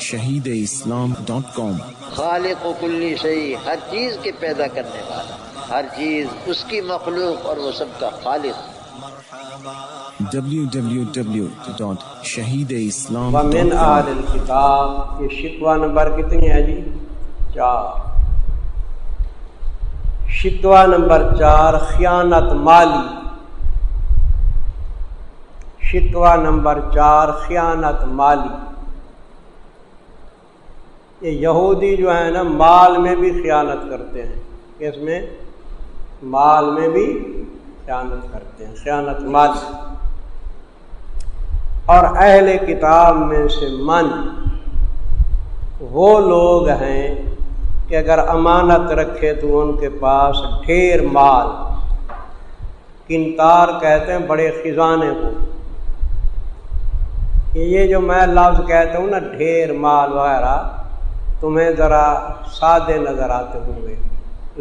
www.shahideislam.com خالق و کلی شیء، ہر چیز کے پیدا کرنے والا، ہر چیز اس کی مخلوق اور وہ سب کا خالق۔ www.shahideislam.com ومن اہل الکتاب، یہ شکوہ نمبر کتنی ہے جی؟ 4۔ شکوہ نمبر 4 خیانت مالی۔ شکوہ نمبر 4 خیانت مالی۔ یہ یہودی جو ہے نا مال میں بھی خیانت کرتے ہیں، اس میں مال میں بھی خیانت کرتے ہیں، خیانت مالی۔ اور اہل کتاب میں سے من وہ لوگ ہیں کہ اگر امانت رکھے تو ان کے پاس ڈھیر مال، کنتار کہتے ہیں بڑے خزانے کو، یہ جو میں لفظ کہتا ہوں نا ڈھیر مال وغیرہ تمہیں ذرا سادے نظر آتے ہوں گے،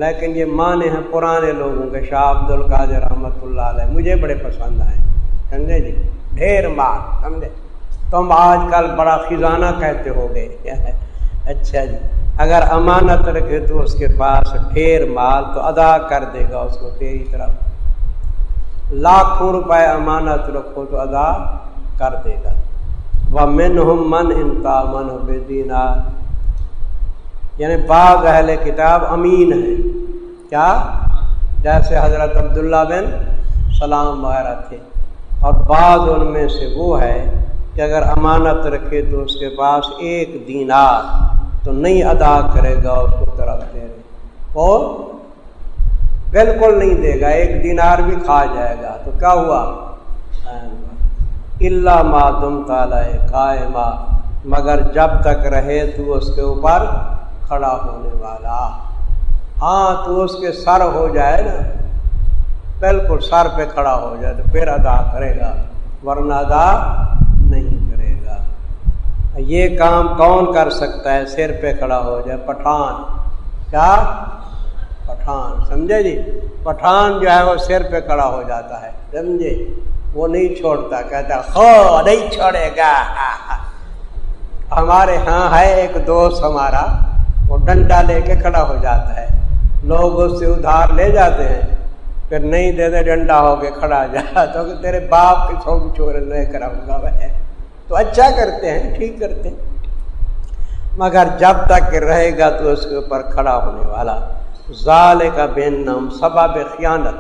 لیکن یہ معنی ہیں پرانے لوگوں کے، شاہ عبد القادر رحمۃ اللہ علیہ مجھے بڑے پسند آئے، سمجھے جی؟ ڈھیر مال، سمجھے؟ تم آج کل بڑا خزانہ کہتے ہو گے اچھا جی، اگر امانت رکھے تو اس کے پاس ڈھیر مال تو ادا کر دے گا اس کو تیری طرف، لاکھوں روپے امانت رکھو تو ادا کر دے گا۔ وَمِنْهُمْ مَنْ إِنْ تَأْمَنْهُ بِدِينَارٍ، یعنی بعض اہل کتاب امین ہیں، کیا؟ جیسے حضرت عبداللہ بن سلام وغیرہ تھے، اور بعض ان میں سے وہ ہے کہ اگر امانت رکھے تو اس کے پاس 1 دینار تو نہیں ادا کرے گا اس کو طرف دے رہے، اور بالکل نہیں دے گا، 1 دینار بھی کھا جائے گا، تو کیا ہوا؟ الا ما دمت علیہ قائما، مگر جب تک رہے تو اس کے اوپر کھڑا ہونے والا۔ ہاں تو اس کے سر ہو جائے نا، بالکل سر پہ کھڑا ہو جائے تو پھر ادا کرے گا، ورنہ ادا نہیں کرے گا۔ یہ کام کون کر سکتا ہے؟ سر پہ کھڑا ہو جائے، پٹھان، کیا؟ پٹھان، سمجھے جی؟ پٹھان جو ہے وہ سر پہ کھڑا ہو جاتا ہے، سمجھے؟ وہ نہیں چھوڑتا، کہتا ہو نہیں چھوڑے گا۔ ہمارے ہاں ہے ایک دوست ہمارا، وہ ڈنڈا لے کے کھڑا ہو جاتا ہے، لوگ اس سے ادھار لے جاتے ہیں، پھر نہیں دیتے ڈنڈا ہو کے کھڑا جا تو تیرے باپ کے سو چھوڑ نہیں کراؤں گا میں، تو اچھا کرتے ہیں، ٹھیک کرتے ہیں، مگر جب تک رہے گا تو اس کے اوپر کھڑا ہونے والا۔ ذالک بینہم، سبب خیانت،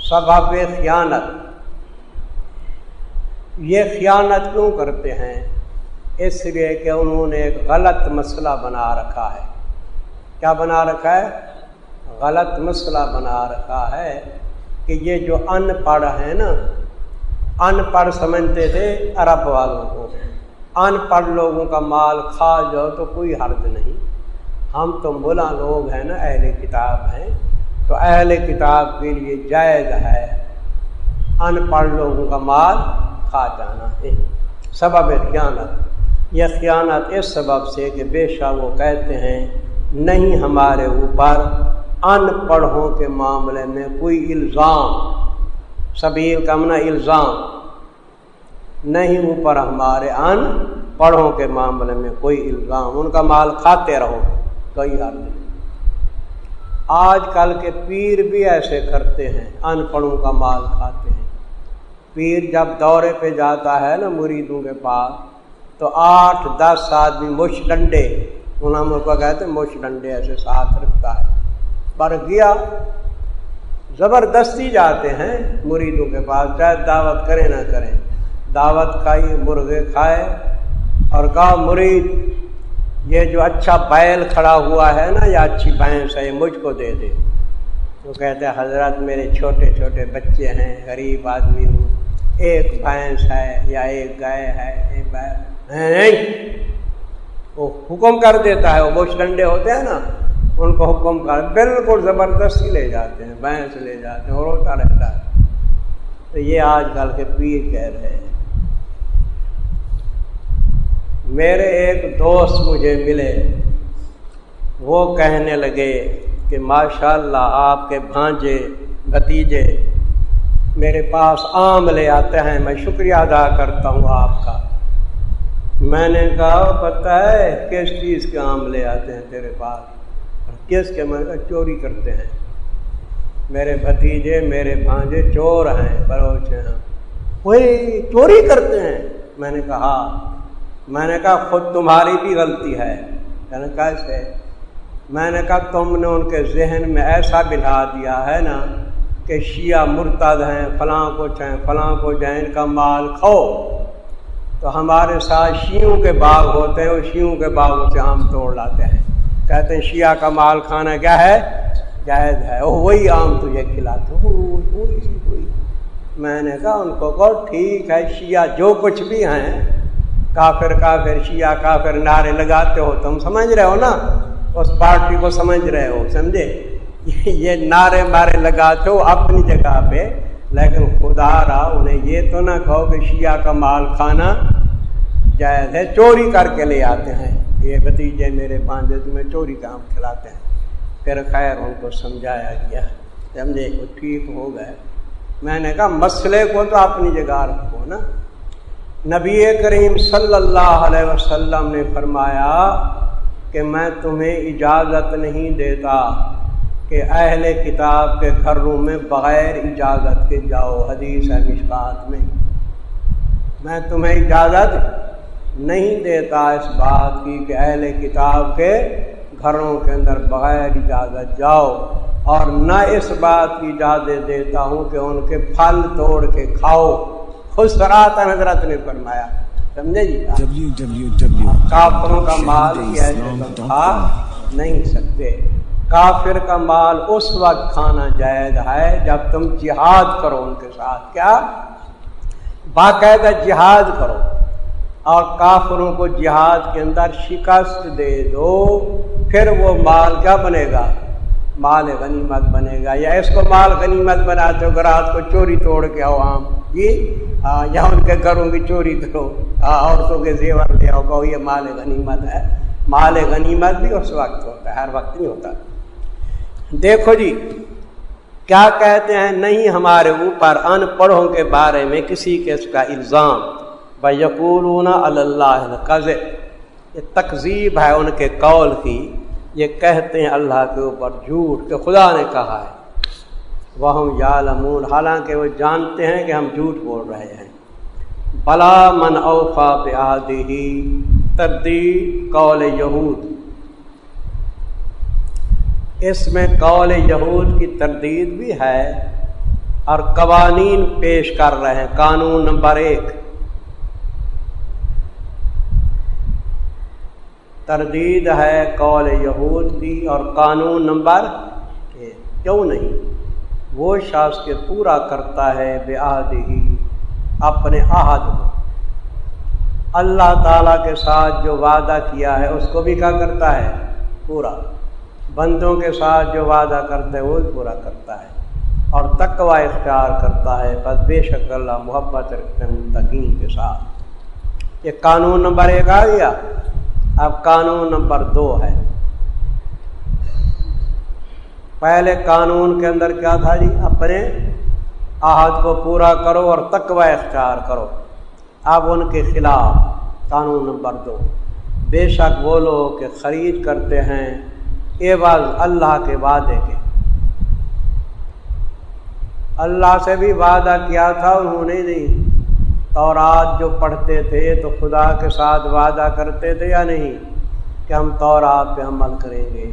سبب خیانت۔ یہ خیانت کیوں کرتے ہیں؟ اس لیے کہ انہوں نے ایک غلط مسئلہ بنا رکھا ہے۔ کیا بنا رکھا ہے؟ غلط مسئلہ بنا رکھا ہے کہ یہ جو ان پڑھ ہیں نا، ان پڑھ سمجھتے تھے عرب والوں کو، ان پڑھ لوگوں کا مال کھا جاؤ تو کوئی حرج نہیں، ہم تو ملا لوگ ہیں نا، اہل کتاب ہیں، تو اہل کتاب کے لیے جائز ہے ان پڑھ لوگوں کا مال کھا جانا ہے۔ سبب خیانت، یہ خیانت اس سبب سے کہ بے شک وہ کہتے ہیں نہیں ہمارے اوپر ان پڑھوں کے معاملے میں کوئی الزام، سبیل کا معنی الزام، نہیں اوپر ہمارے ان پڑھوں کے معاملے میں کوئی الزام، ان کا مال کھاتے رہو، کوئی حال نہیں۔ آج کل کے پیر بھی ایسے کرتے ہیں، ان پڑھوں کا مال کھاتے ہیں۔ پیر جب دورے پہ جاتا ہے نا مریدوں کے پاس تو 8-10 آدمی مش ڈنڈے، انہوں کو کہتے ہیں مش ڈنڈے ایسے ساتھ رکھتا ہے، پر گیا زبردستی جاتے ہیں مریدوں کے پاس، چاہے دعوت کریں نہ کریں، دعوت کھائی، مرغے کھائے، اور کہا مرید یہ جو اچھا بیل کھڑا ہوا ہے نا یا اچھی بھینس ہے یہ مجھ کو دے دے۔ تو کہتے ہیں حضرت میرے چھوٹے چھوٹے بچے ہیں، غریب آدمی ہوں، 1 بھینس ہے یا 1 گائے ہے، 1 بیل ہے نہیں، وہ حکم کر دیتا ہے، وہ بوش ڈنڈے ہوتے ہیں نا ان کو حکم کر، بالکل زبردستی لے جاتے ہیں، بھینس لے جاتے ہیں اور ہوتا رہتا ہے۔ تو یہ آج کل کے پیر کہہ رہے ہیں۔ میرے ایک دوست مجھے ملے، وہ کہنے لگے کہ ماشاءاللہ آپ کے بھانجے بھتیجے میرے پاس آم لے آتے ہیں، میں شکریہ ادا کرتا ہوں آپ کا، میں نے کہا پتہ ہے کس چیز کے آم لے آتے ہیں تیرے پاس؟ اور کس کے؟ میں نے کہا چوری کرتے ہیں، میرے بھتیجے میرے بھانجے چور ہیں، بروچ ہیں، وہی چوری کرتے ہیں۔ میں نے کہا میں نے کہا خود تمہاری بھی غلطی ہے۔ میں نے کہا کیسے؟ میں نے کہا تم نے ان کے ذہن میں ایسا بٹھا دیا ہے نا کہ شیعہ مرتد ہیں، فلاں کچھ ہیں، فلاں کچھ ہیں، ان کا مال کھاؤ۔ تو ہمارے ساتھ شیعوں کے باغ ہوتے ہیں، وہ شیعوں کے باغوں سے آم توڑ لاتے ہیں، کہتے ہیں شیعہ کا مال کھانا کیا ہے؟ جائز ہے، وہی آم تجھے کھلاتے وہی۔ میں نے کہا ان کو کہو ٹھیک ہے، شیعہ جو کچھ بھی ہیں، کافر کافر شیعہ کافر نعرے لگاتے ہو، تم سمجھ رہے ہو نا، اس پارٹی کو سمجھ رہے ہو، سمجھے؟ یہ نعرے مارے لگاتے ہو اپنی جگہ پہ، لیکن خدا را انہیں یہ تو نہ کہو کہ شیعہ کا مال کھانا جائز ہے، چوری کر کے لے آتے ہیں یہ بھتیجے میرے بھانجے، تمہیں چوری کا آم کھلاتے ہیں۔ پھر خیر ان کو سمجھایا گیا، سمجھے، وہ ٹھیک ہو گئے۔ میں نے کہا مسئلے کو تو اپنی جگہ رکھو نا۔ نبی کریم صلی اللہ علیہ وسلم نے فرمایا کہ میں تمہیں اجازت نہیں دیتا کہ اہل کتاب کے گھروں میں بغیر اجازت کے جاؤ، حدیث ہے مشکات میں۔ میں تمہیں اجازت نہیں دیتا اس بات کی کہ اہل کتاب کے گھروں کے اندر بغیر اجازت جاؤ، اور نہ اس بات کی اجازت دیتا ہوں کہ ان کے پھل توڑ کے کھاؤ۔ خود صراحتاً حضرت نے فرمایا، سمجھے جی، کافروں کا مال ایسے کھا نہیں سکتے۔ کافر کا مال اس وقت کھانا جائز ہے جب تم جہاد کرو ان کے ساتھ، کیا باقاعدہ جہاد کرو، اور کافروں کو جہاد کے اندر شکست دے دو، پھر وہ مال کیا بنے گا؟ مال غنیمت بنے گا۔ یا اس کو مال غنیمت بناتے ہو کہ رات کو چوری توڑ کے آؤ عام جی، یا ان کے گھروں کی چوری کرو، عورتوں کے زیور لے آؤ، کہو یہ مال غنیمت ہے۔ مال غنیمت بھی اس وقت ہوتا ہے، ہر وقت نہیں ہوتا۔ دیکھو جی کیا کہتے ہیں، نہیں ہمارے اوپر ان پڑھوں کے بارے میں کسی قسم کا الزام، بَيَقُولُونَ عَلَى اللَّهِ الْكَذِبَ، یہ تکذیب ہے ان کے قول کی، یہ کہتے ہیں اللہ کے اوپر جھوٹ کہ خدا نے کہا ہے، وَهُمْ يَعْلَمُونَ، حالانکہ وہ جانتے ہیں کہ ہم جھوٹ بول رہے ہیں۔ بَلَا مَنْ أَوْفَى بِعَهْدِهِ، تردید قول یہود، اس میں قول یہود کی تردید بھی ہے، اور قوانین پیش کر رہے ہیں۔ قانون نمبر 1، تردید ہے قول یہود کی، اور قانون نمبر 1، کیوں نہیں؟ وہ شخص کے پورا کرتا ہے بعہدہ، اپنے عہد کو، اللہ تعالیٰ کے ساتھ جو وعدہ کیا ہے اس کو بھی کیا کرتا ہے؟ پورا۔ بندوں کے ساتھ جو وعدہ کرتا ہے وہ بھی پورا کرتا ہے، اور تقوی اختیار کرتا ہے، بس بے شک اللہ محبت رکھتے ہیں متقین کے ساتھ۔ یہ قانون نمبر 1 آ گیا۔ اب قانون نمبر 2 ہے۔ پہلے قانون کے اندر کیا تھا جی؟ اپنے عہد کو پورا کرو اور تقوی اختیار کرو۔ اب ان کے خلاف قانون نمبر 2، بے شک وہ لوگ کہ خرید کرتے ہیں عوض اللہ کے وعدے کے۔ اللہ سے بھی وعدہ کیا تھا انہوں نے نہیں۔ تورات جو پڑھتے تھے تو خدا کے ساتھ وعدہ کرتے تھے یا نہیں کہ ہم تورات پہ عمل کریں گے؟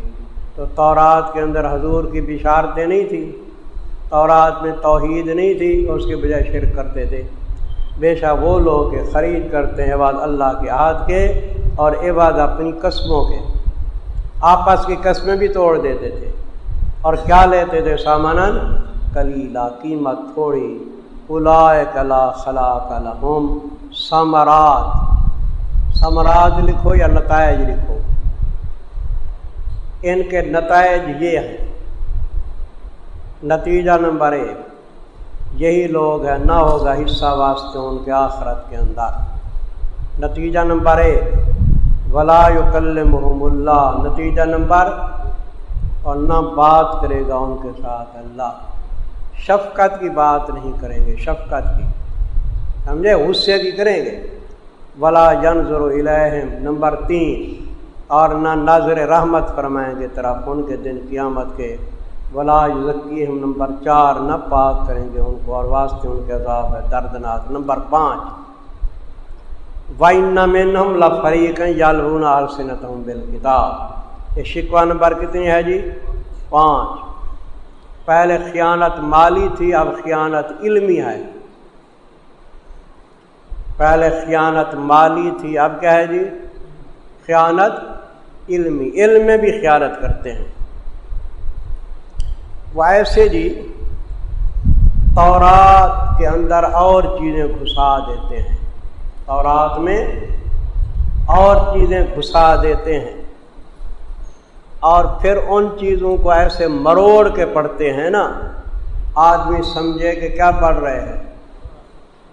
تو تورات کے اندر حضور کی بشارتیں نہیں تھیں، تورات میں توحید نہیں تھی، اس کے بجائے شرک کرتے تھے۔ بے شک وہ لوگ کہ خرید کرتے ہیں عوض اللہ کے عہد کے اور عوض اپنی قسموں کے، آپس کی قسمیں بھی توڑ دیتے تھے، اور کیا لیتے تھے؟ ساماناً قلیلا، قیمت تھوڑی، اولئک لا خلاق لہم، ثمرات، ثمرات لکھو یا نتائج لکھو، ان کے نتائج یہ ہیں۔ نتیجہ نمبر 1، یہی لوگ ہیں نہ ہوگا حصہ واسطے ان کے آخرت کے اندر۔ نتیجہ نمبر 1، ولا یکلمہم اللہ، نتیجہ نمبر، اور نہ بات کرے گا ان کے ساتھ اللہ، شفقت کی بات نہیں کریں گے، شفقت کی، سمجھے، غصے کی کریں گے، ولا ینظر الیہم، نمبر 3، اور نہ ناظر رحمت فرمائیں گے طرف ان کے دن قیامت کے، ولا یزکیہم، نمبر 4، نہ پاک کریں گے ان کو اور واسطے ان کے عذاب ہے دردناک، نمبر 5، وَإِنَّ مِنْهُمْ لَفَرِيقًا يَلْوُونَ أَلْسِنَتَهُمْ بِالْكِتَابِ، یہ شکوہ نمبر کتنی ہے جی؟ 5۔ پہلے خیانت مالی تھی، اب خیانت علمی ہے۔ پہلے خیانت مالی تھی، اب کیا ہے جی؟ خیانت علمی، علم میں بھی خیانت کرتے ہیں وہ ایسے جی تورات کے اندر اور چیزیں گھسا دیتے ہیں، تورات میں اور چیزیں گھسا دیتے ہیں اور پھر ان چیزوں کو ایسے مروڑ کے پڑھتے ہیں نا، آدمی سمجھے کہ کیا پڑھ رہے ہیں،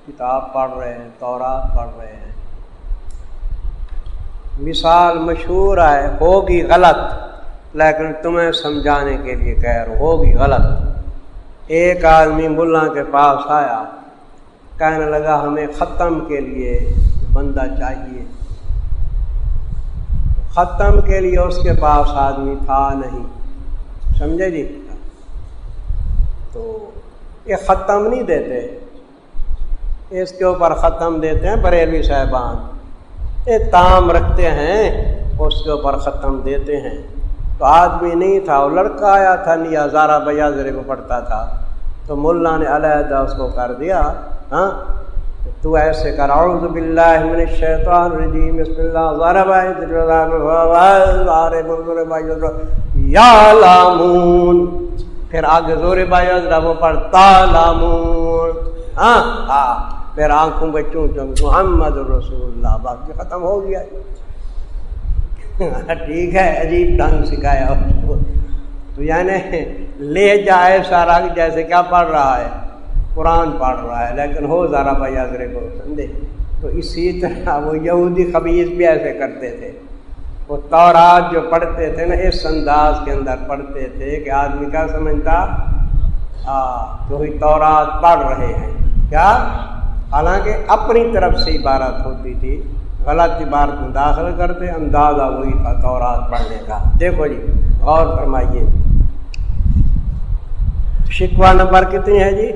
کتاب پڑھ رہے ہیں، تورات پڑھ رہے ہیں۔ مثال مشہور ہے، ہوگی غلط لیکن تمہیں سمجھانے کے لیے کہہ رہا ہوں، ہوگی غلط۔ ایک آدمی ملا کے پاس آیا، کہنے لگا ہمیں ختم کے لیے بندہ چاہیے۔ ختم کے لیے اس کے پاس آدمی تھا نہیں، سمجھے جی؟ تو یہ ختم نہیں دیتے، اس کے اوپر ختم دیتے ہیں بریلوی صاحبان، یہ تام رکھتے ہیں اس کے اوپر ختم دیتے ہیں۔ تو آدمی نہیں تھا، وہ لڑکا آیا تھا، نہیں ہزارہ بیاضرے کو پڑھتا تھا، تو ملا نے علیحدہ اس کو کر دیا، ہاں تو ایسے کر، اعوذ باللہ من الشیطان الرجیم، بسم اللہ یعلمون، پھر آگے زور بیاضرہ وہ پڑھ تالامون، ہاں پھر آنکھوں پہ چون چون محمد رسول اللہ، باقی ختم ہو گیا۔ ٹھیک ہے، عجیب ڈھنگ سکھایا اس کو، تو یعنی لہجہ ایسا رکھ جیسے کیا پڑھ رہا ہے، قرآن پڑھ رہا ہے، لیکن ہو ذرا بیاضرے کو، سمجھے؟ تو اسی طرح وہ یہودی خبیث بھی ایسے کرتے تھے، وہ تورات جو پڑھتے تھے نا اس انداز کے اندر پڑھتے تھے کہ آدمی کیا سمجھتا، تو وہی تورات پڑھ رہے ہیں کیا، حالانکہ اپنی طرف سے عبارت ہوتی تھی، غلط عبارت میں داخل کرتے، اندازہ وہی تھا تورات پڑھنے کا۔ دیکھو جی غور فرمائیے، شکوہ نمبر کتنی ہے جی؟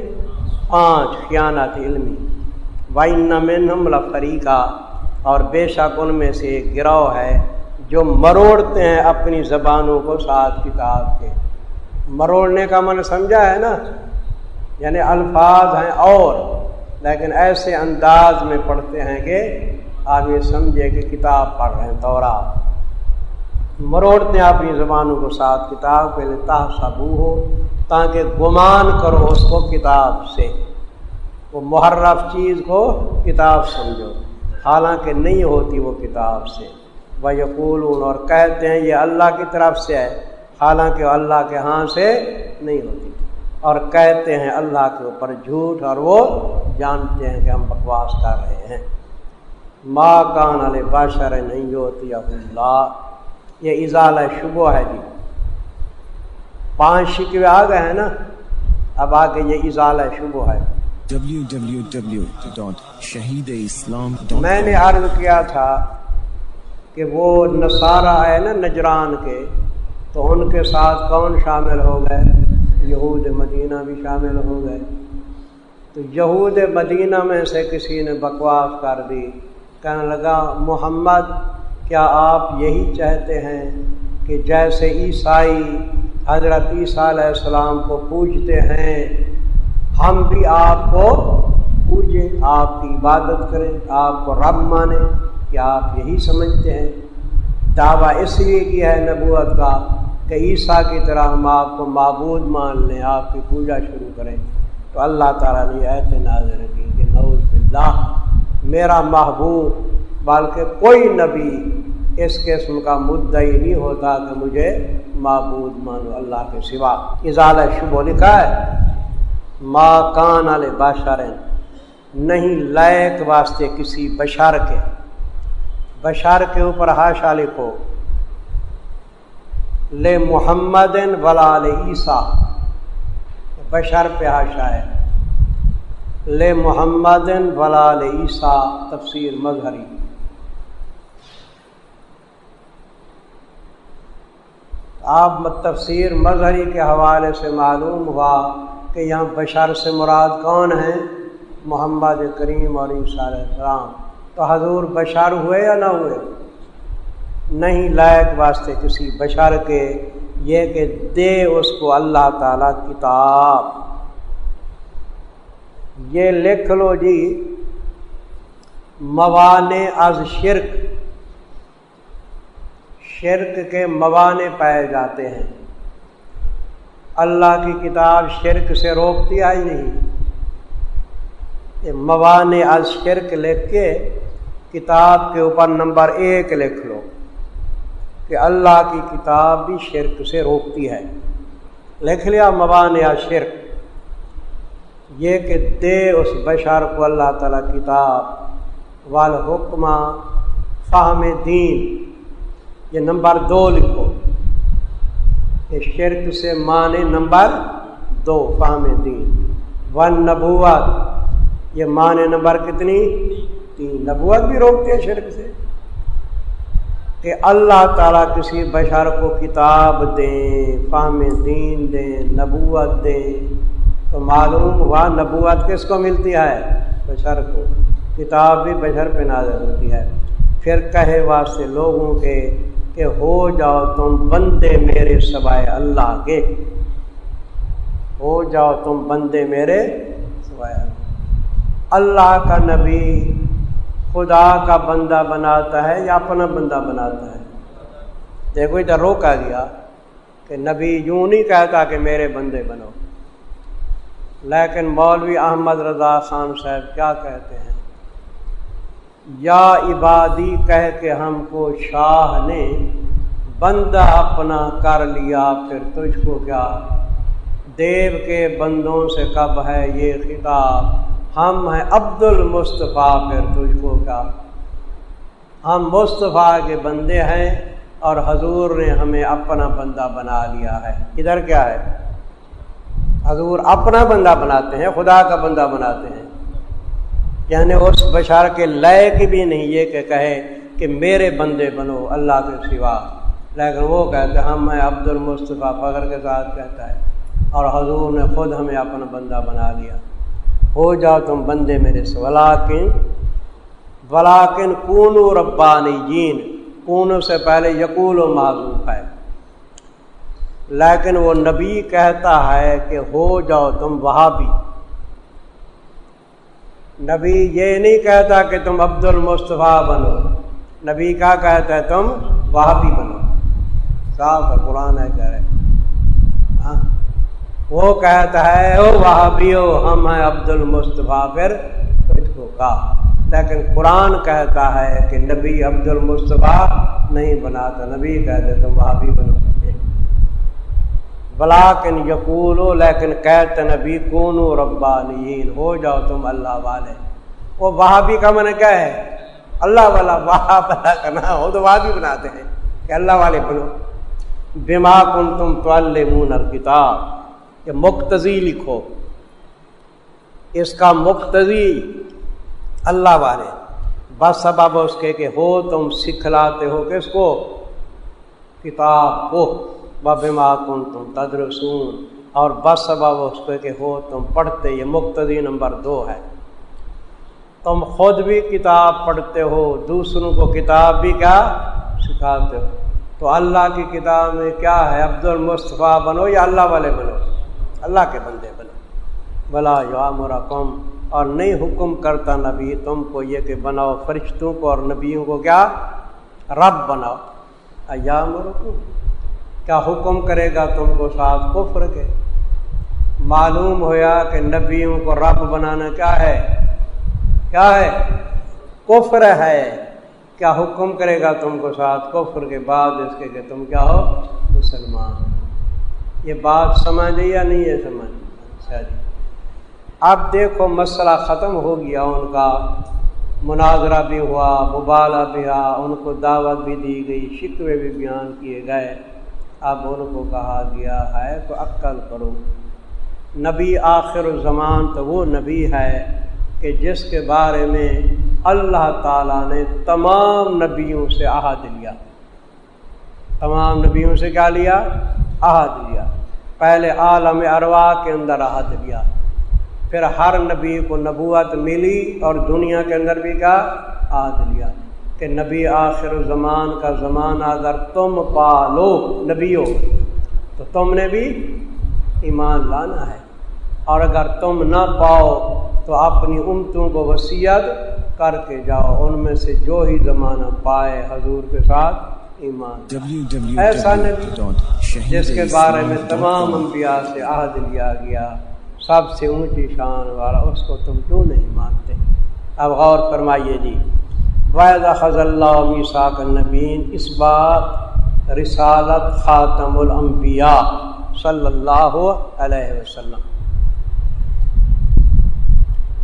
5، خیانت علمی۔ وَإِنَّ مِنْهُمْ لَفَرِيقًا، اور بے شک ان میں سے ایک گروہ ہے جو مروڑتے ہیں اپنی زبانوں کو ساتھ کتاب کے۔ مروڑنے کا معنی سمجھا ہے نا، یعنی الفاظ ہیں اور لیکن ایسے انداز میں پڑھتے ہیں کہ آدمی سمجھے کہ کتاب پڑھ رہے ہیں، تورات مروڑتے ہیں اپنی زبانوں کو ساتھ کتاب کے، لِتَحْسَبُوهُ، تاکہ گمان کرو اس کو کتاب سے، وہ محرف چیز کو کتاب سمجھو، حالانکہ نہیں ہوتی وہ کتاب سے۔ وَيَقُولُونَ، اور کہتے ہیں یہ اللہ کی طرف سے ہے، حالانکہ وہ اللہ کے ہاں سے نہیں ہوتی، اور کہتے ہیں اللہ کے اوپر جھوٹ، اور وہ جانتے ہیں کہ ہم بکواس کر رہے ہیں۔ ما کان لبشر ان یؤتیہ اللہ، یہ ازالہ شبہ ہے جی، 5 شکوے آ گئے ہیں نا، اب آگے یہ ازالہ شبہ ہے۔ www.shahideislam.com۔ میں نے عرض کیا تھا کہ وہ نصارہ ہے نا نجران کے، تو ان کے ساتھ کون شامل ہو گئے؟ یہود مدینہ بھی شامل ہو گئے۔ تو یہود مدینہ میں سے کسی نے بکواس کر دی، کہنے لگا محمد کیا آپ یہی چاہتے ہیں کہ جیسے عیسائی حضرت عیسیٰ علیہ السلام کو پوجتے ہیں ہم بھی آپ کو پوجیں، آپ کی عبادت کریں، آپ کو رب مانیں؟ کیا آپ یہی سمجھتے ہیں؟ دعویٰ اس لیے کیا ہے نبوت کا کہ عیسیٰ کی طرح ہم آپ کو معبود مان لیں، آپ کی پوجا شروع کریں۔ تو اللہ تعالیٰ نے ایت نازل کی کہ نعوذ باللہ، میرا محبوب بلکہ کوئی نبی اس قسم کا مدعی نہیں ہوتا کہ مجھے معبود مانو اللہ کے سوا۔ ازالہ شبہ لکھا ہے، ما کان لبشر، نہیں لائق واسطے کسی بشر کے، بشر کے اوپر حاشا لکھو، لے محمد ولا لے عیسیٰ، بشر پہ حاشا ہے، لے محمد ولا لے عیسیٰ، تفسیر مظہری۔ آپ تفسیر مظہری کے حوالے سے معلوم ہوا کہ یہاں بشر سے مراد کون ہیں؟ محمد کریم اور عیسیٰ علیہ السلام۔ تو حضور بشر ہوئے یا نہ ہوئے؟ نہیں لائق واسطے کسی بشر کے یہ کہ دے اس کو اللہ تعالیٰ کتاب۔ یہ لکھ لو جی، موانع از شرک، شرک کے موانع پائے جاتے ہیں۔ اللہ کی کتاب شرک سے روکتی ہے ہی نہیں۔ یہ موانع از شرک لکھ کے کتاب کے اوپر نمبر 1 لکھ لو کہ اللہ کی کتاب بھی شرک سے روکتی ہے۔ لکھ لیا موانع شرک، یہ کہ دے اس بشر کو اللہ تعالیٰ کتاب، والحکمہ فہم دین، یہ نمبر 2 لکھو۔ یہ شرک سے معنی نمبر 2 فہم دین، والنبوت، یہ معنی نمبر کتنی؟ 3۔ نبوت بھی روکتے ہیں شرک سے، کہ اللہ تعالیٰ کسی بشر کو کتاب دیں، فہم دین دیں، نبوت دیں، تو معلوم ہوا نبوت کس کو ملتی ہے؟ بشر کو۔ کتاب بھی بشر پہ نازل ہوتی ہے۔ پھر کہے واسطے لوگوں کے کہ ہو جاؤ تم بندے میرے سوائے اللہ کے، ہو جاؤ تم بندے میرے سوائے اللہ۔ اللہ کا نبی خدا کا بندہ بناتا ہے یا اپنا بندہ بناتا ہے؟ دیکھو ادھر روکا گیا کہ نبی یوں نہیں کہتا کہ میرے بندے بنو، لیکن مولوی احمد رضا خان صاحب کیا کہتے ہیں؟ یا عبادی کہہ کے ہم کو شاہ نے بندہ اپنا کر لیا، پھر تجھ کو کیا؟ دیو کے بندوں سے کب ہے یہ خطاب، ہم ہیں عبد المصطفیٰ، پھر تجھ کو کیا؟ ہم مصطفیٰ کے بندے ہیں اور حضور نے ہمیں اپنا بندہ بنا لیا ہے۔ ادھر کیا ہے؟ حضور اپنا بندہ بناتے ہیں، خدا کا بندہ بناتے ہیں، یعنی اس بشر کے لائق بھی نہیں یہ کہ کہے کہ میرے بندے بنو اللہ کے سوا، لیکن وہ کہتے ہیں ہم ہیں عبد المصطفیٰ، فخر کے ساتھ کہتا ہے، اور حضور نے خود ہمیں اپنا بندہ بنا لیا۔ ہو جاؤ تم بندے میرے سے، ولیکن کونوا ربانیین، کونو سے پہلے یقول و معذوف ہے، لیکن وہ نبی کہتا ہے کہ ہو جاؤ تم وہابی۔ نبی یہ نہیں کہتا کہ تم عبد المصطفیٰ بنو، نبی کیا کہتا ہے؟ تم وہابی بنو۔ صاف قرآن ہے کہہ رہے، وہ کہتا ہے او وہابیو ہم ہیں عبد المصطفیٰ، پھر تجھ کو کہا، لیکن قرآن کہتا ہے کہ نبی عبد المصطفیٰ نہیں بناتا، نبی کہتے تم وہابی بنو۔ ولیکن یقولو، لیکن کہتے نبی کونوا ربانیین، ہو جاؤ تم اللہ والے۔ وہ وہابی کا معنی کیا ہے؟ اللہ والا، وہاب کرنا ہو تو وہابی بناتے ہیں کہ اللہ والے بنو۔ بما کنتم تعلمون الکتاب، کہ مقتضی لکھو، اس کا مقتضی اللہ والے، بس سبب اس کے کہ ہو تم سکھلاتے ہو کس کو؟ کتاب کو، وَبِمَا كُنْتُمْ تَدْرُسُونَ، اور بس سبب اس کے کہ ہو تم پڑھتے، یہ مقتضی نمبر 2 ہے۔ تم خود بھی کتاب پڑھتے ہو، دوسروں کو کتاب بھی کیا سکھاتے ہو، تو اللہ کی کتاب میں کیا ہے؟ عبد المصطفیٰ بنو یا اللہ والے بنو؟ اللہ کے بندے بنو۔ وَلَا يَأْمُرُكُمْ، اور نہیں حکم کرتا نبی تم کو یہ کہ بناؤ فرشتوں کو اور نبیوں کو کیا رب بناؤ۔ یَأْمُرُكُمْ، کیا حکم کرے گا تم کو ساتھ کفر کے؟ معلوم ہوا کہ نبیوں کو رب بنانا کیا ہے؟ کیا ہے؟ کفر ہے۔ کیا حکم کرے گا تم کو ساتھ کفر کے بعد اس کے کہ تم کیا ہو؟ مسلمان۔ یہ بات سمجھ یا نہیں ہے؟ سمجھ؟ اچھا جی، اب دیکھو مسئلہ ختم ہو گیا، ان کا مناظرہ بھی ہوا، مبالغہ بھی ہوا، ان کو دعوت بھی دی گئی، شکوے بھی بیان کیے گئے۔ اب ان کو کہا گیا ہے تو عقل کرو، نبی آخر الزمان تو وہ نبی ہے کہ جس کے بارے میں اللہ تعالیٰ نے تمام نبیوں سے عہد لیا، تمام نبیوں سے کیا لیا؟ عہد لیا۔ پہلے عالم ارواح کے اندر عہد لیا، پھر ہر نبی کو نبوت ملی اور دنیا کے اندر بھی کیا عہد لیا کہ نبی آخر زمان کا زمانہ اگر تم پالو نبیوں تو تم نے بھی ایمان لانا ہے، اور اگر تم نہ پاؤ تو اپنی امتوں کو وصیت کر کے جاؤ، ان میں سے جو ہی زمانہ پائے حضور کے ساتھ ایمان۔ ایسا نبی جس کے بارے میں تمام انبیاء سے عہد لیا گیا، سب سے اونچی شان والا، اس کو تم کیوں نہیں مانتے؟ اب غور فرمائیے جی، وَإِذْ أَخَذَ اللَّهُ مِيثَاقَ النَّبِيِّينَ، اس بات رسالت خاتم الانبیاء صلی اللہ علیہ وسلم،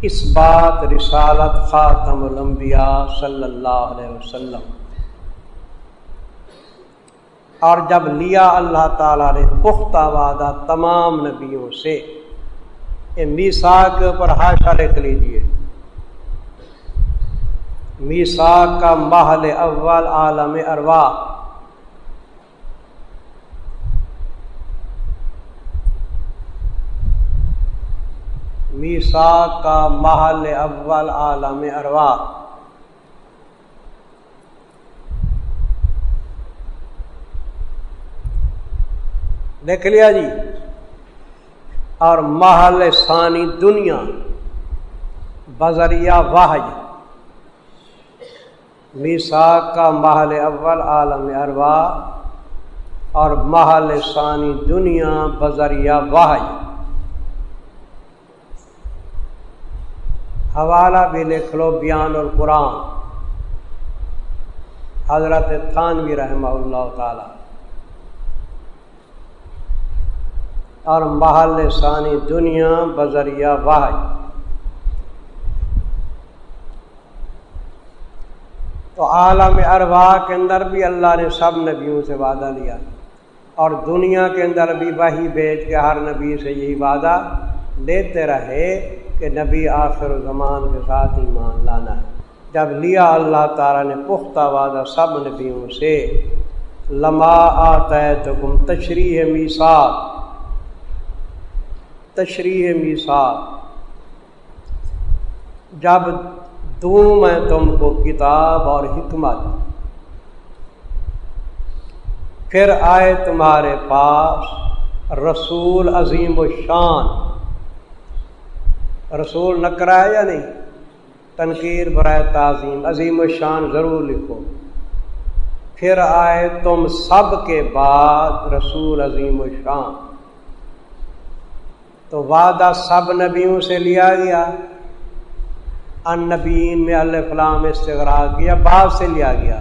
اس بات رسالت خاتم الانبیاء صلی اللہ علیہ وسلم، اور جب لیا اللہ تعالیٰ نے پختہ وعدہ تمام نبیوں سے، میثاق کے اوپر حاشا لکھ لیجئے، میثاق کا محل اول عالم ارواح، میثاق کا محل اول عالم ارواح، دیکھ لیا جی، اور محل ثانی دنیا بذریعہ وحی، میثاق کا محل اول عالم ارواح اور محل ثانی دنیا بذریعہ وحی۔ حوالہ بھی لکھ لو بیان القرآن، حضرت تھانوی رحمہ اللہ تعالی، اور محل ثانی دنیا بذریعہ وحی۔ تو عالم ارواح کے اندر بھی اللہ نے سب نبیوں سے وعدہ لیا، اور دنیا کے اندر بھی وحی بھیج کے ہر نبی سے یہی وعدہ لیتے رہے کہ نبی آخر زمان کے ساتھ ایمان لانا ہے۔ جب لیا اللہ تعالیٰ نے پختہ وعدہ سب نبیوں سے، لما آتیتکم تشریح میثاق، تشریح میثاق، جب دوں میں تم کو کتاب اور حکمت، پھر آئے تمہارے پاس رسول عظیم الشان، رسول نکرہ ہے یا نہیں؟ تنکیر برائے تعظیم، عظیم الشان ضرور لکھو۔ پھر آئے تم سب کے بعد رسول عظیم الشان، تو وعدہ سب نبیوں سے لیا گیا، النبیین میں الف لام استغراق کیا، بعد سے لیا گیا،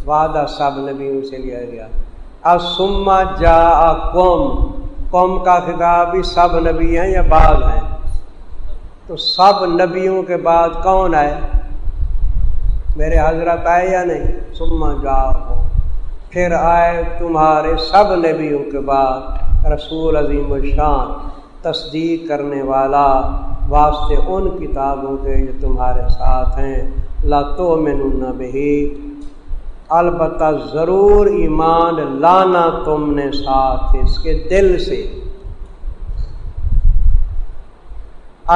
وعدہ سب نبیوں سے لیا گیا۔ اب ثم جاءکم، قوم کا خطاب بھی سب نبی ہیں یا بعض ہیں؟ تو سب نبیوں کے بعد کون آئے؟ میرے حضرت آئے یا نہیں؟ ثم جاءکم، پھر آئے تمہارے سب نبیوں کے بعد رسول عظیم الشان، تصدیق کرنے والا، واسطے ان کتابوں کے جو تمہارے ساتھ ہیں، لا تؤمنون بہ، البتہ ضرور ایمان لانا تم نے ساتھ اس کے دل سے،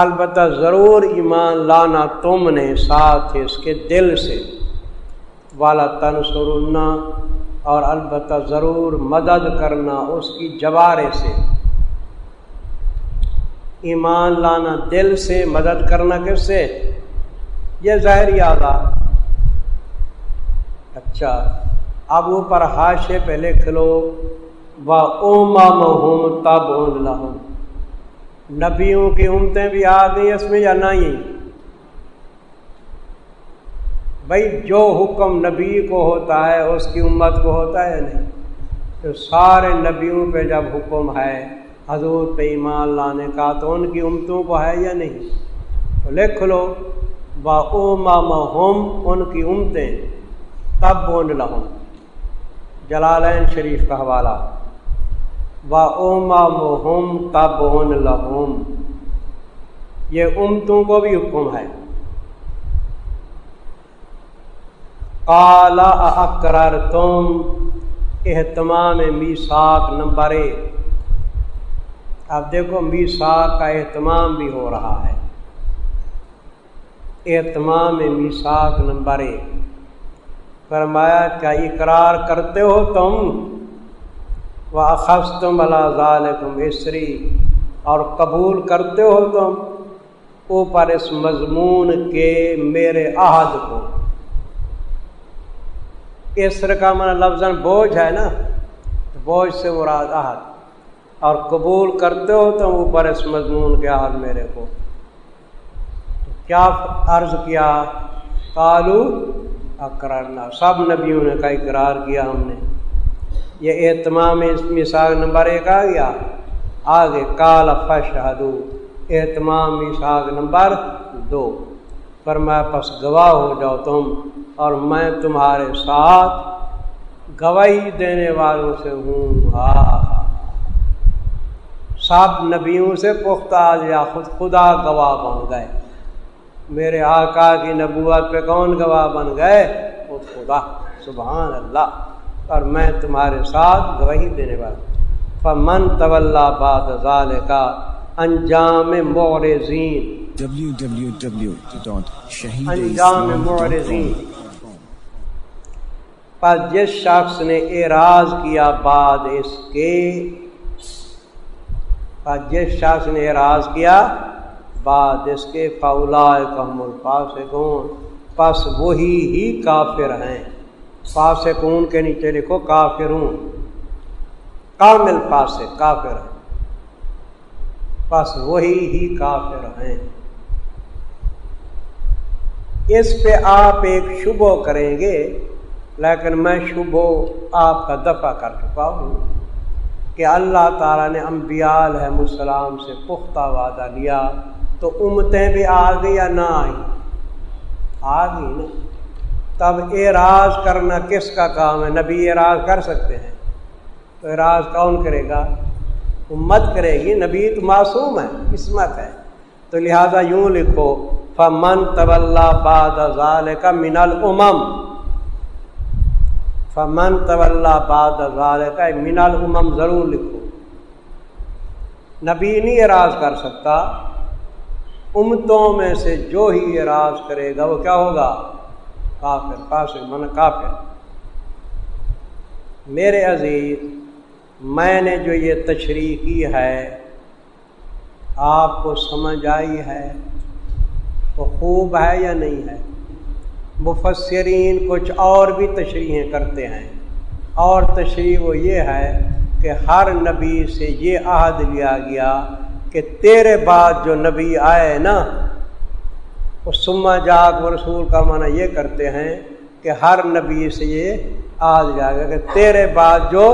البتہ ضرور ایمان لانا تم نے ساتھ اس کے دل سے، والا تنصرن، اور البتہ ضرور مدد کرنا اس کی جوارے سے۔ ایمان لانا دل سے، مدد کرنا کس سے؟ یہ ظاہری اعضاء۔ اچھا، اب اوپر حاشے پہ لکھ لو وَأُمَمُهُمْ تَبْعٌ لَهُمْ، نبیوں کی امتیں بھی آ گئی اس میں یا نہیں؟ بھائی جو حکم نبی کو ہوتا ہے اس کی امت کو ہوتا ہے یا نہیں؟ تو سارے نبیوں پہ جب حکم ہے حضور پہ ایمان لانے کا تو ان کی امتوں کو ہے یا نہیں؟ تو لکھ لو وَأُمَمُهُمْ، ان کی امتیں، تَبْعٌ لَهُمْ، جلالین شریف کا حوالہ، وَأُمَمُهُمْ تَبْعٌ لَهُمْ، یہ امتوں کو بھی حکم ہے۔ قَالَ أَأَقْرَرْتُمْ، اہتمام میثاق نمبر 1۔ اب دیکھو میثاق کا اہتمام بھی ہو رہا ہے۔ اہتمام میثاق نمبر 1، فرمایا کیا اقرار کرتے ہو تم وَأَخَذْتُمْ عَلَىٰ ذَلِكُمْ إِصْرِي، اور قبول کرتے ہو تم اوپر اس مضمون کے میرے عہد کو۔ اسر کا معنی لفظاً بوجھ ہے نا، بوجھ سے مراد عہد، اور قبول کرتے ہو تم اوپر اس مضمون کے عہد میرے کو۔ تو کیا عرض کیا؟ قالوا اقررنا، سب نبیوں نے کا اقرار کیا ہم نے۔ یہ اہتمام میثاق نمبر 1 آ گیا۔ آگے قال فاشہدوا، اہتمام میثاق نمبر 2، فرمایا پس گواہ ہو جاؤ تم اور میں تمہارے ساتھ گواہی دینے والوں سے ہوں۔ سب نبیوں سے پختہ آیا، خود خدا گواہ بن گئے۔ میرے آقا کی نبوت پہ کون گواہ بن گئے؟ خود خدا، سبحان اللہ۔ اور میں تمہارے ساتھ گواہی دینے والا۔ فمن تولی بعد ذالک، انجام معرضین، انجام معرضین، پس جس شخص نے اعراض کیا بعد اس کے، پس جس شخص نے اعراض کیا بعد اس کے، فاولئک هم الفاسقون، پس وہی ہی کافر ہیں۔ فاسقون کے نیچے لکھو کافرون، کامل فاسق کافر ہیں، پس وہی ہی کافر ہیں۔ اس پہ آپ ایک شبہ کریں گے، لیکن میں شبہ آپ کا دفع کر چکا ہوں کہ اللہ تعالیٰ نے انبیاء علیہ السلام سے پختہ وعدہ لیا، تو امتیں بھی آ گئی یا نہ آئی؟ آ گئی نا۔ تب اعراض کرنا کس کا کام ہے؟ نبی اعراض کر سکتے ہیں؟ تو اعراض کون کرے گا؟ امت کرے گی۔ نبی تو معصوم ہے، عصمت ہے، تو لہذا یوں لکھو فمن تولی بعد ذالک من الامم، فمن تولی بعد ذالک من الامم ضرور لکھو۔ نبی نہیں اعراض کر سکتا، امتوں میں سے جو ہی اعراض کرے گا وہ کیا ہوگا؟ کافر، فاسق من کافر۔ میرے عزیز، میں نے جو یہ تشریح کی ہے آپ کو سمجھ آئی ہے؟ وہ خوب ہے یا نہیں ہے؟ مفسرین کچھ اور بھی تشریحیں کرتے ہیں، اور تشریح وہ یہ ہے کہ ہر نبی سے یہ عہد لیا گیا کہ تیرے بعد جو نبی آئے نا، وہ ثم جاءکم رسول کا معنی یہ کرتے ہیں کہ ہر نبی سے یہ عہد لیا گیا کہ تیرے بعد جو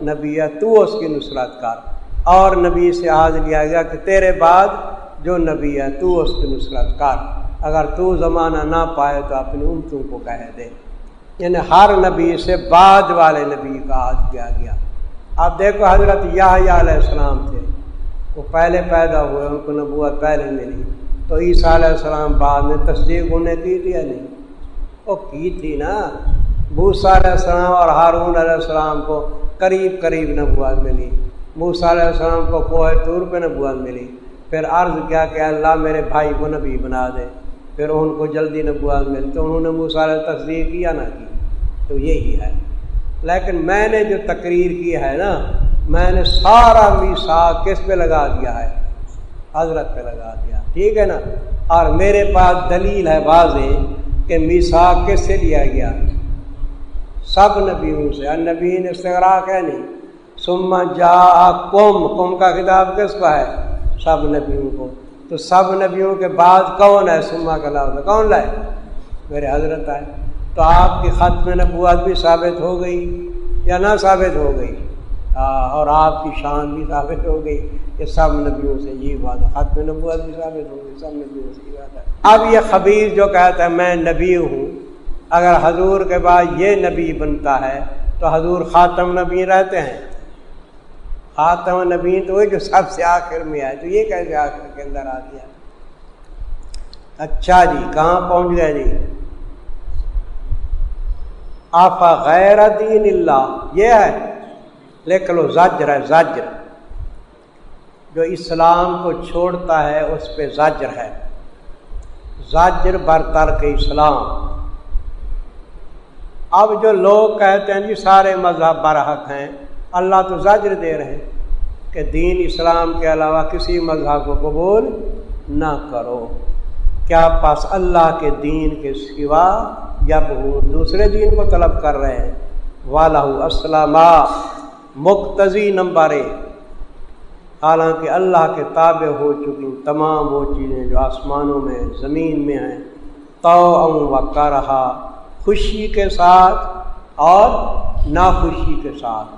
نبی ہے تو اس کی نصرت کر، اور نبی سے عہد لیا گیا کہ تیرے بعد جو نبی ہے تو اس کی نصرت کر، اگر تو زمانہ نہ پائے تو اپنی امتوں کو کہہ دے۔ یعنی ہر نبی سے بعد والے نبی کا عہد کیا گیا۔ اب دیکھو حضرت یحییٰ علیہ السلام تھے، وہ پہلے پیدا ہوئے، ان کو نبوت پہلے ملی، تو عیسیٰ علیہ السلام بعد میں تصدیق انہیں کی تھی یا نہیں؟ وہ کی تھی نا۔ موسیٰ علیہ السلام اور ہارون علیہ السلام کو قریب قریب نبوت ملی۔ موسیٰ علیہ السلام کو کوہ طور پہ نبوت ملی، پھر عرض کیا کہ اللہ میرے بھائی کو نبی بنا دے، پھر ان کو جلدی نبوت ملی، تو انہوں نے موسیٰ علیہ تصدیق کی یا نہ کی؟ تو یہی ہے۔ لیکن میں نے جو تقریر کی ہے نا، میں نے سارا میثاق کس پہ لگا دیا ہے؟ حضرت پہ لگا دیا، ٹھیک ہے نا۔ اور میرے پاس دلیل ہے واضح کہ میثاق کس سے لیا گیا؟ سب نبیوں سے۔ النبیین استغراق ہے نہیں۔ ثم جاءکم، قوم کا خطاب کس کا ہے؟ سب نبیوں کو۔ تو سب نبیوں کے بعد کون ہے؟ ثم کا لفظ کون لائے؟ میرے حضرت آئے۔ تو آپ کی ختم نبوت بھی ثابت ہو گئی یا نہ ثابت ہو گئی؟ اور آپ کی شان بھی ثابت ہو گئی کہ سب نبیوں سے یہ بات ہے، ختم نبوت بھی ثابت ہو گئی، سب نبیوں سے یہ بات ہے۔ اب یہ خبیث جو کہتا ہے میں نبی ہوں، اگر حضور کے بعد یہ نبی بنتا ہے تو حضور خاتم نبی رہتے ہیں؟ خاتم نبی تو وہی جو سب سے آخر میں آئے، تو یہ کیسے آخر کے اندر آ گیا؟ اچھا جی، کہاں پہنچ گئے جی؟ آفا غیر دین اللہ، یہ ہے، لکھ لو زجر ہے، زجر جو اسلام کو چھوڑتا ہے اس پہ زجر ہے، زجر بر ترک اسلام۔ اب جو لوگ کہتے ہیں جی سارے مذہب برحق ہیں، اللہ تو زجر دے رہے ہیں کہ دین اسلام کے علاوہ کسی مذہب کو قبول نہ کرو، کیا پاس اللہ کے دین کے سوا یا دوسرے دین کو طلب کر رہے ہیں۔ وَلَهُ أَسْلَمَ مقتضی نمبر 1، حالانکہ اللہ کے تابع ہو چکی تمام وہ چیزیں جو آسمانوں میں زمین میں ہیں، طوعا و کرہا، خوشی کے ساتھ اور ناخوشی کے ساتھ،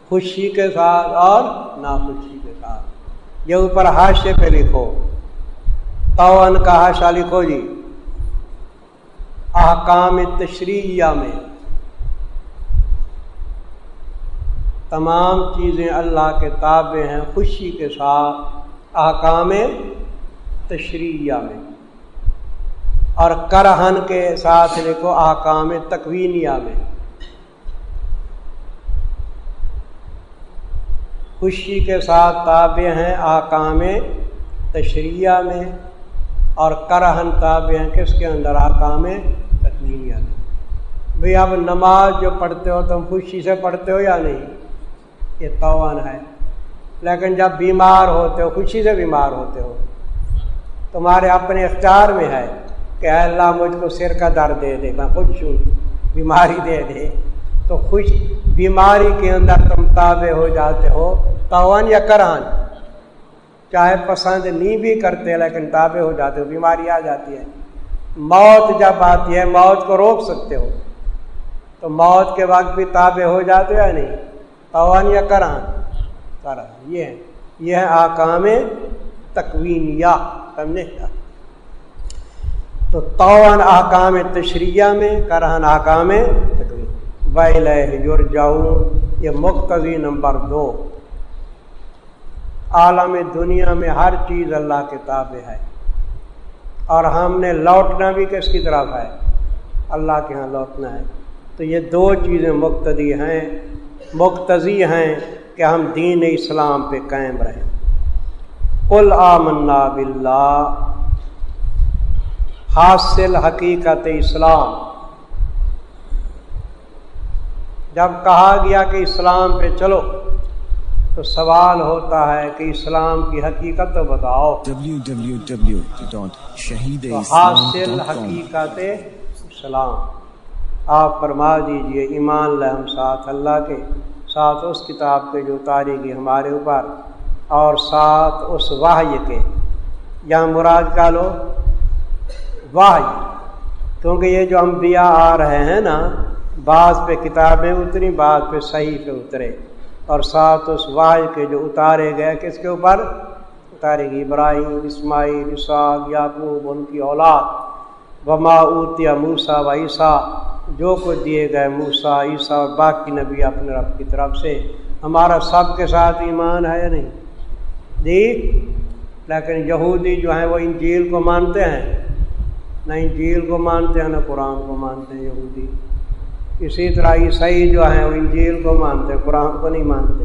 خوشی کے ساتھ اور ناخوشی کے ساتھ۔ یہ اوپر حاشے پہ لکھو، طوعا کا حاشا لکھو جی، احکام تشریعیہ میں تمام چیزیں اللہ کے تابع ہیں خوشی کے ساتھ، احکام تشریعیہ میں، اور کرہن کے ساتھ لکھو احکام تکوینیہ میں۔ خوشی کے ساتھ تابع ہیں احکام تشریعیہ میں، اور کرہن تابع ہیں کس کے اندر؟ احکام تکوینیہ میں۔ بھئی اب نماز جو پڑھتے ہو تم خوشی سے پڑھتے ہو یا نہیں؟ یہ طوعاً ہے، لیکن جب بیمار ہوتے ہو خوشی سے بیمار ہوتے ہو، تمہارے اپنے اختیار میں ہے کہ اے اللہ مجھ کو سر کا درد دے دے، میں خوش ہوں، بیماری دے دے، تو خوش بیماری کے اندر تم تابع ہو جاتے ہو طوعاً یا کرہن، چاہے پسند نہیں بھی کرتے لیکن تابع ہو جاتے ہو، بیماری آ جاتی ہے، موت جب آتی ہے موت کو روک سکتے ہو، تو موت کے وقت بھی تابع ہو جاتے ہو یا نہیں؟ طوعاً یا کرہن؟ کرہن۔ یہ ہے احکام تکوینیہ، سمجھے؟ تو طوعاً احکام تشریعیہ میں، کرہن احکام تکوین۔ وَإِلَيْهِ يُرْجَعُونَ، یہ مقتضی نمبر 2۔ عالم دنیا میں ہر چیز اللہ کے تابع ہے، اور ہم نے لوٹنا بھی کس کی طرف ہے؟ اللہ کے ہاں لوٹنا ہے۔ تو یہ 2 چیزیں مقتضی ہیں کہ ہم دین اسلام پہ قائم رہیں۔ قُلْ آمَنَّا بِاللَّهِ، حاصل حقیقت اسلام۔ جب کہا گیا کہ اسلام پہ چلو تو سوال ہوتا ہے کہ اسلام کی حقیقت تو بتاؤ۔ حاصل حقیقت اسلام، آپ فرما دیجئے ایمان لے ہم ساتھ اللہ کے، ساتھ اس کتاب کے جو اتاری گئی ہمارے اوپر، اور ساتھ اس وحی کے، یہاں مراد کا لو وحی، کیونکہ یہ جو انبیاء آ رہے ہیں نا، بعض پہ کتابیں اتری، بعض پہ صحیفے اترے، اور ساتھ اس وحی کے جو اتارے گئے، کس کے اوپر اتارے گی؟ ابراہیم، اسماعیل، اسحاق، یعقوب، ان کی اولاد، وما اوتیا موسیٰ و عیسیٰ، جو کچھ دیے گئے موسیٰ، عیسیٰ اور باقی نبی اپنے رب کی طرف سے۔ ہمارا سب کے ساتھ ایمان ہے یا نہیں جی؟ لیکن یہودی جو ہیں وہ انجیل کو مانتے ہیں، نہ انجیل کو مانتے ہیں نہ قرآن کو مانتے ہیں یہودی۔ اسی طرح عیسائی جو ہیں وہ انجیل کو مانتے ہیں، قرآن کو نہیں مانتے۔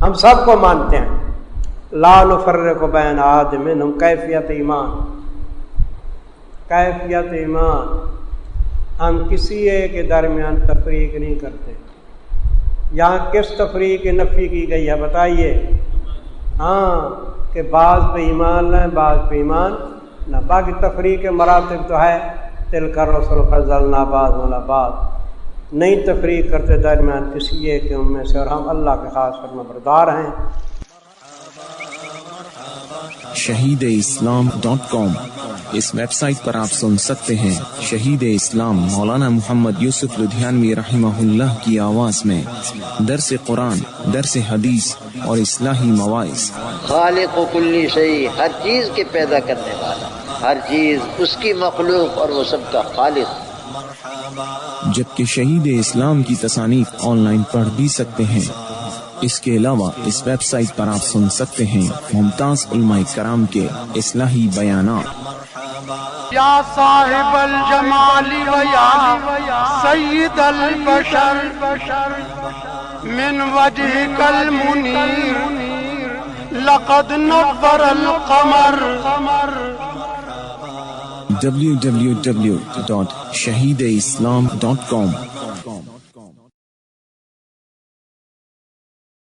ہم سب کو مانتے ہیں، لا نفرق بین احد منہم، کیفیت ایمان، کیفیت ایمان، ہم کسی ایک کے درمیان تفریق نہیں کرتے۔ یہاں کس تفریق نفی کی گئی ہے بتائیے؟ ہاں، کہ بعض پہ ایمان لائیں بعض پہ ایمان نہ، باقی تفریق مراتب تو ہے، تلک الرسل فضلنا بعضهم علی بعض، نہیں تفریق کرتے درمیان کسی ایک کے ان میں سے، اور ہم اللہ کے خاص فرمانبردار ہیں۔ shahideislam.com، اس ویب سائٹ پر آپ سن سکتے ہیں شہید اسلام مولانا محمد یوسف لدھیانوی رحمہ اللہ کی آواز میں درس قرآن، درس حدیث اور اصلاحی مواعظ۔ خالق و کلی شیء، ہر چیز کے پیدا کرنے والا، ہر چیز اس کی مخلوق اور وہ سب کا خالق۔ جبکہ شہید اسلام کی تصانیف آن لائن پڑھ بھی سکتے ہیں۔ اس کے علاوہ اس ویب سائٹ پر آپ سن سکتے ہیں ممتاز علماء کرام کے اصلاحی بیانات۔ یا صاحب الجمال و یا سید البشر من وجهك المنیر لقد نور القمر. www.shahideislam.com